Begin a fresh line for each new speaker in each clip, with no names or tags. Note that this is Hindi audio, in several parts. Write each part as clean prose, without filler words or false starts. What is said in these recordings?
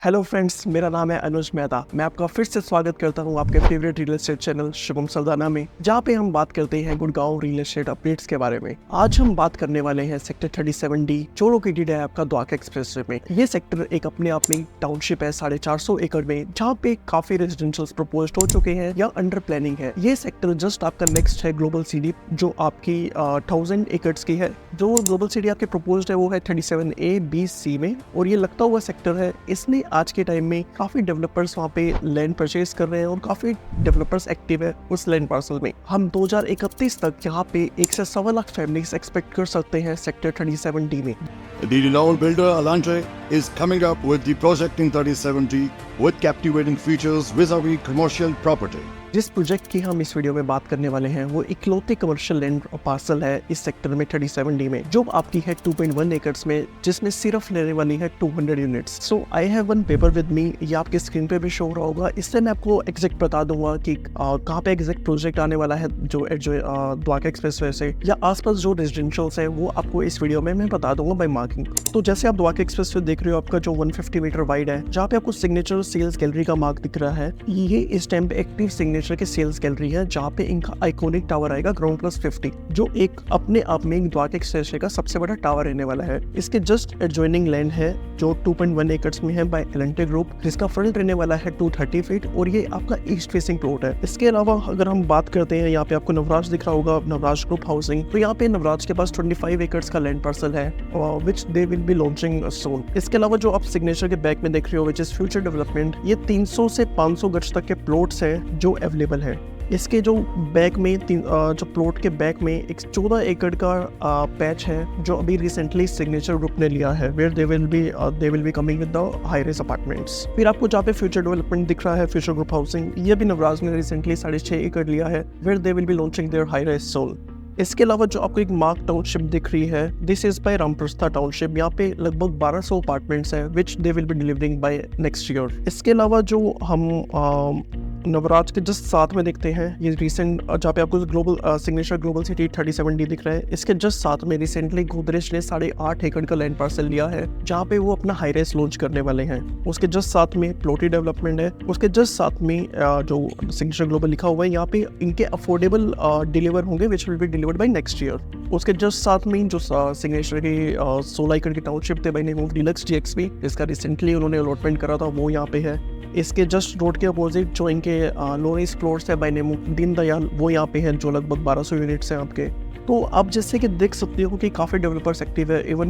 हेलो फ्रेंड्स, मेरा नाम है अनुज मेहता। मैं आपका फिर से स्वागत करता हूं आपके favourite real estate channel Shubham Sardana में, जहां पे हम बात करते हैं गुड़गांव रियल एस्टेट अपडेट्स के बारे में। आज हम बात करने वाले हैं सेक्टर 37D जो लोकेटेड है आपका द्वारका एक्सप्रेसवे में। ये सेक्टर एक अपने आप में टाउनशिप है 450 एकड़ में, जहाँ पे काफी रेजिडेंशियल प्रपोज हो चुके हैं या अंडर प्लानिंग है। ये सेक्टर जस्ट आपका नेक्स्ट है ग्लोबल सिटी, जो आपकी 1000 एकड़ की है। जो ग्लोबल सिटी आपके प्रपोज है वो है 37A-B-C में, और ये लगता हुआ सेक्टर है। इसमें आज के टाइम में काफी डेवलपर्स वहाँ पे लैंड परचेज कर रहे हैं और काफी डेवलपर्स एक्टिव है उस लैंड पार्सल में। हम 2031 तक यहाँ पे 1 से 1.25 लाख फैमिलीज एक्सपेक्ट कर सकते हैं सेक्टर 37D में।
The renowned builder Alantre is coming up with the project in 37D with captivating features vis-a-vis commercial property.
जिस प्रोजेक्ट की हम इस वीडियो में बात करने वाले हैं वो इकलौती कमर्शियल लैंड पार्सल है इस सेक्टर में 37D में, जो आपकी है 2.1 एकर्स में, जिसमें सिर्फ लेने वाली है 200 units. So I have one paper with me, ये आपके स्क्रीन पे भी शो हो रहा होगा। इससे मैं आपको एग्जैक्ट बता दूंगा कि कहाँ पे एग्जैक्ट प्रोजेक्ट आने वाला है, जो द्वारका एक्सप्रेसवे से या आसपास जो रेजिडेंशियल्स है वो आपको इस वीडियो में मैं बता दूंगा बाय मार्किंग। तो जैसे आप द्वारका एक्सप्रेसवे देख रहे हो, आपका जो 150 मीटर वाइड है, जहाँ पे आपको सिग्नेचर सेल्स गैलरी का मार्क दिख रहा है, ये इस टाइम पे एक्टिव सिग्नेचर की सेल्स गैलरी है, जहाँ पे इनका आइकॉनिक टावर आएगा ग्राउंड प्लस 50, जो एक अपने आप में द्वारका एक्सप्रेसवे का सबसे बड़ा टावर रहने वाला है। इसके जस्ट एडजॉइनिंग लैंड है जो 2.1 एकर्स में है बाय एलेंटे ग्रुप, जिसका फ्रंट रहने वाला है 230 फीट, और ये आपका ईस्ट फेसिंग प्लॉट है। इसके अलावा अगर हम बात करते हैं, यहाँ पे आपको नवराज दिख रहा होगा, नवराज ग्रुप हाउसिंग। तो यहाँ पे नवराज के पास 25 एकर्स का लैंड पार्सल है, विच दे विल बी लॉन्चिंग सून। इसके अलावा जो आप सिग्नेचर के बैक में देख रहे हो, विच इज फ्यूचर डेवलपमेंट, ये 300 से 500 गज तक के प्लॉट्स हैं जो अवेलेबल है। इसके जो बैक में जो प्लॉट के बैक में एक 14 एकड़ का पैच है, जो अभी रिसेंटली सिग्नेचर ग्रुप ने लिया है, where they will be coming with the high rise apartments. फिर आपको जहाँ पे फ्यूचर डेवलपमेंट दिख रहा है, फ्यूचर ग्रुप हाउसिंग, ये भी नवराज ने रिसेंटली 6.5 एकड़ लिया है, where they will be launching their high rise soul. इसके अलावा जो आपको एक मार्क टाउनशिप दिख रही है, this is by Ramprastha township. यहाँ पे लगभग 1200 अपार्टमेंट्स हैं, which they will be delivering by next year. इसके अलावा जो हम नवराज के जस्ट साथ में देखते हैं, ये रिसेंट जहाँ पे आपको global signature global city 37D दिख रहा है, इसके जस्ट साथ में रिसेंटली गोदरेज ने 8.5 एकड़ का लैंड पार्सल लिया है, जहाँ पे वो अपना हाई राइज लॉन्च करने वाले हैं। उसके जस्ट साथ में प्लॉटी डेवलपमेंट है। उसके जस्ट साथ में जो सिग्नेचर ग्लोबल लिखा हुआ है, यहाँ पे इनके अफोर्डेबल डिलीवर होंगे, which will be delivered by next year. उसके जस्ट साथ में जो सिग्नेचर के 16 एकड़ की टाउनशिप थे by name of deluxe DXP, जिसका रिसेंटली उन्होंने अलॉटमेंट करा था, वो यहाँ पे है। इसके जस्ट रोड के अपोजिट जो इनके लोनिस फ्लोर्स है बाय नेम ऑफ दीनदयाल, वो यहाँ पे है, जो लगभग 1200 यूनिट्स हैं आपके। तो आप जैसे कि देख सकते हो कि काफ़ी डेवलपर्स एक्टिव है। इवन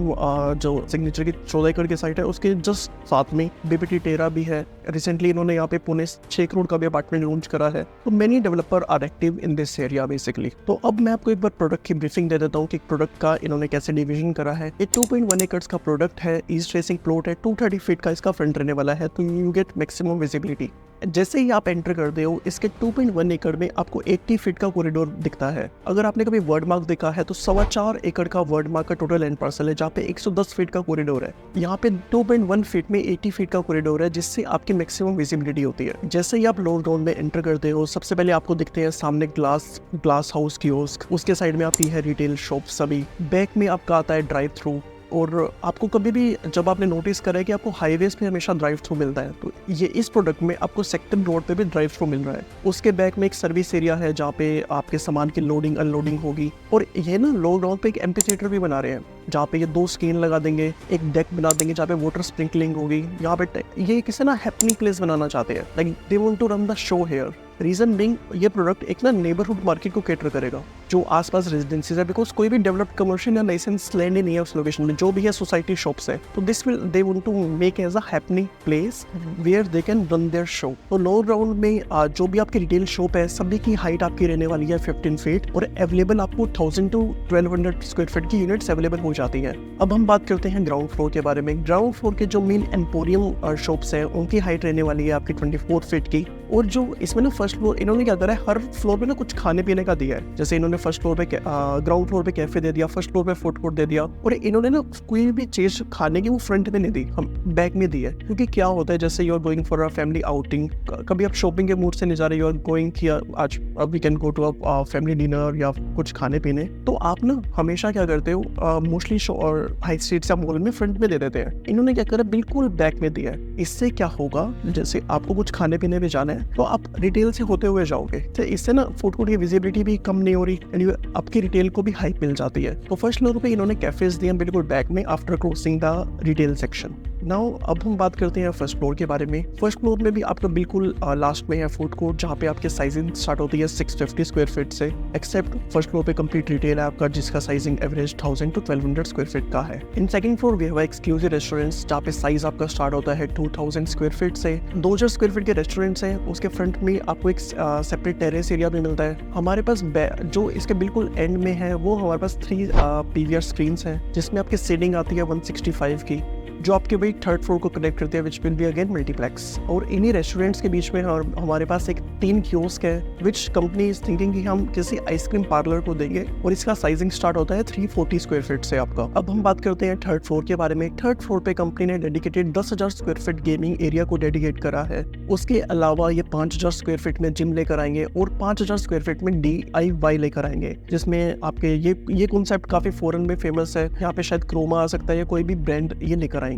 जो सिग्नेचर की 14 एकड़ की साइट है, उसके जस्ट साथ में BPT टेरा भी है। रिसेंटली इन्होंने यहाँ पे पुणे 6 करोड़ का भी अपार्टमेंट लॉन्च करा है। तो many developer are active in this area basically. तो अब मैं आपको एक बार प्रोडक्ट की ब्रीफिंग दे देता हूँ कि प्रोडक्ट का इन्होंने कैसे डिवीजन करा है। ये 2.1 एकड़ का प्रोडक्ट है, ईस्ट फेसिंग प्लॉट है, 230 फीट का इसका फ्रंट रहने वाला है, तो यू गेट मैक्सिमम विजिबिलिटी। जैसे ही आप एंटर करते हो, इसके 2.1 एकड़ में आपको 80 फीट का कॉरिडोर दिखता है। अगर आपने कभी वर्ड मार्क देखा है, तो 4.25 एकड़ का वर्ड मार्क का टोटल लैंड पार्सल है, जहाँ पे 110 फीट का कॉरिडोर है। यहाँ पे 2.1 फीट में 80 फीट का कॉरिडोर है, जिससे आपकी मैक्सिमम विजिबिलिटी होती है। जैसे ही आप लोअर ग्राउंड में एंटर करते हो, सबसे पहले आपको दिखते हैं सामने ग्लास हाउस कियोस्क, उसके साइड में आपकी है रिटेल शॉप सभी, बैक में आपका आता है ड्राइव थ्रू। और आपको कभी भी जब आपने नोटिस करा है कि आपको हाईवेज पे हमेशा ड्राइव थ्रू मिलता है, तो ये इस प्रोडक्ट में आपको सेक्टर रोड पे भी ड्राइव थ्रू मिल रहा है। उसके बैक में एक सर्विस एरिया है, जहाँ पे आपके सामान की लोडिंग अनलोडिंग होगी। और ये ना लोअर ग्राउंड पे एक एम्फीथिएटर भी बना रहे हैं, जहाँ पे ये 2 स्क्रीन लगा देंगे, एक डेक बना देंगे जहाँ पे वाटर स्प्रिंकलिंग होगी। यहाँ पे ये किसी ना हैपनिंग प्लेस बनाना चाहते हैं, like they want to run the show here. Reason being, ये प्रोडक्ट एक ना नेबरहुड मार्केट को कैटर करेगा, जो आसपास रेजिडेंसीज है, बिकॉज कोई भी डेवलप्ड कमर्शियल या लाइसेंस लैंड ही नहीं है उस लोकेशन में, जो भी है सोसाइटी शॉप्स है। तो this will they want to make as a happening place where they can run their show. तो लोअर ग्राउंड में जो भी आपकी रिटेल शॉप है, सभी की हाइट आपकी रहने वाली है 15 फीट, और अवेलेबल आपको 1000 to 1200 स्क्वायर फीट की यूनिट्स अवेलेबल हो जाती है। अब हम बात करते हैं ग्राउंड फ्लोर के बारे में। ग्राउंड फ्लोर के जो मेन एम्पोरियम शॉप्स हैं, उनकी हाइट रहने वाली है आपकी 24 फीट की, और जो इसमें ना फर्स्ट फ्लोर इन्होंने क्या करा है, हर फ्लोर पे ना कुछ खाने पीने का दिया है। जैसे इन्होंने फर्स्ट फ्लोर पे ग्राउंड फ्लोर पे कैफे दे दिया, फर्स्ट फ्लोर पे फूड कोर्ट दे दिया, और इन्होंने ना कोई भी चीज खाने की वो फ्रंट में नहीं दी, हम बैक में दी है। क्योंकि क्या होता है, जैसे you are going for a family outing, कभी आप शॉपिंग के मूड से नहीं जा रहे, यू आर गोइंग कि आज we can go to a family dinner या कुछ खाने पीने, तो आप ना हमेशा क्या करते हो, मोस्टली और हाई स्ट्रीट या मॉल में फ्रंट में दे देते हैं। इन्होंने क्या करा, बिल्कुल बैक में दिया है। इससे क्या होगा, जैसे आपको कुछ खाने पीने भी जाना है तो आप रिटेल से होते हुए जाओगे, तो इससे ना फूड कोर्ट की विजिबिलिटी भी कम नहीं हो रही एंड आपकी रिटेल को भी हाइप मिल जाती है। तो फर्स्ट फ्लोर पे इन्होंने कैफेज दिए बिल्कुल बैक में after crossing the retail section. Now अब हम बात करते हैं फर्स्ट फ्लोर के बारे में। फर्स्ट फ्लोर में भी आपका बिल्कुल लास्ट में है फूड कोर्ट, जहाँ पे आपके साइजिंग स्टार्ट होती है 650 स्क्वायर फीट से, एक्सेप्ट फर्स्ट फ्लोर पे कंप्लीट रिटेल है आपका, जिसका sizing average 1000 to 1200 square feet का है। In second floor we have exclusive restaurants, जहाँ पे साइज आपका स्टार्ट होता है 2000 स्क्वायर फीट से। 2000 स्क्वायर फीट के रेस्टोरेंट्स हैं, उसके फ्रंट में आपको एक सेपरेट टेरेस एरिया भी मिलता है। हमारे पास जो इसके बिल्कुल एंड में है, वो हमारे पास 3 PVR स्क्रीन्स हैं, जिसमें आपकी सीटिंग आती है 165 की, जो आपके भाई थर्ड फ्लोर को कनेक्ट करते हैं, which will be again multiplex. और इन्हीं रेस्टोरेंट्स के बीच में हमारे पास एक 3 कियोस्क है, विच कंपनी इज थिंकिंग कि हम किसी आइसक्रीम पार्लर को देंगे, और इसका साइजिंग स्टार्ट होता है 340 स्क्वायर फीट से आपका। अब हम बात करते हैं थर्ड फ्लोर के बारे में। थर्ड फ्लोर पे कंपनी ने dedicated 10,000 square feet gaming area को डेडिकेट करा है। उसके अलावा ये 5000 स्क्वायर फीट में जिम लेकर आएंगे और 5000 स्क्वायर फीट में DIY लेकर आएंगे, जिसमें आपके ये कॉन्सेप्ट काफी फॉरेन में फेमस है। यहाँ पे शायद क्रोमा आ सकता है या कोई भी ब्रांड ये लेकर आएंगे।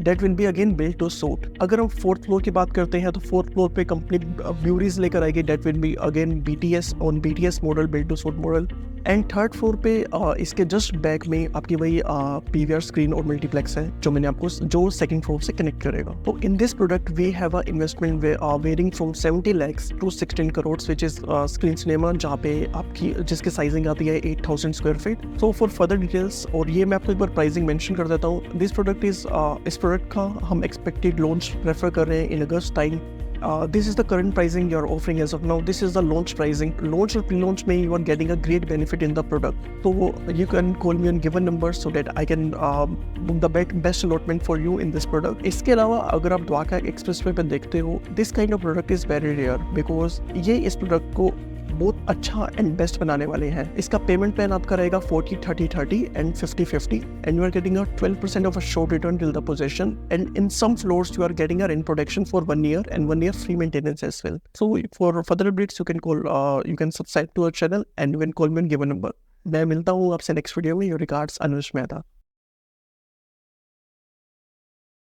That will be again built to suit। अगर हम फोर्थ फ्लोर की बात करते हैं तो फोर्थ फ्लोर पे कंपनी ब्यूरीज लेकर आएगी, that will be again BTS model, built to suit model. And third floor पे इसके जस्ट बैक में आपकी वही PVR स्क्रीन और मल्टीप्लेक्स है, जो मैंने आपको जो सेकंड फ्लोर से कनेक्ट करेगा। तो in this product we have a investment varying from 70 lakhs to 16 crores, which is screen cinema, जहाँ पे आपकी जिसकी साइजिंग आती है 8000 square feet. So for further details, और ये मैं आपको एक बार प्राइसिंग मेंशन कर देता हूँ। दिस प्रोडक्ट इज इस प्रोडक्ट का हम एक्सपेक्टेड लॉन्च रेफर कर रहे हैं इन अगस्त time. This is the current pricing you are offering as of now. This is the launch pricing. Launch or pre-launch में you are getting a great benefit in the product. So you can call me on given number so that I can book the best allotment for you in this product. इसके अलावा अगर आप द्वारका एक्सप्रेसवे पे देखते हो, this kind of product is very rare because ये इस प्रोडक्ट को बहुत अच्छा एंड बेस्ट बनाने वाले हैं। इसका पेमेंट प्लान आपका रहेगा 40-30-30 and 50-50 and you are getting a 12% of a short return till the possession and in some floors you are getting a rent protection for 1 year and 1 year free maintenance as well. So for further updates you can subscribe to our channel and you can call me on given number. मैं मिलता हूँ आपसे नेक्स्ट वीडियो में। Your regards Anuj Mehta.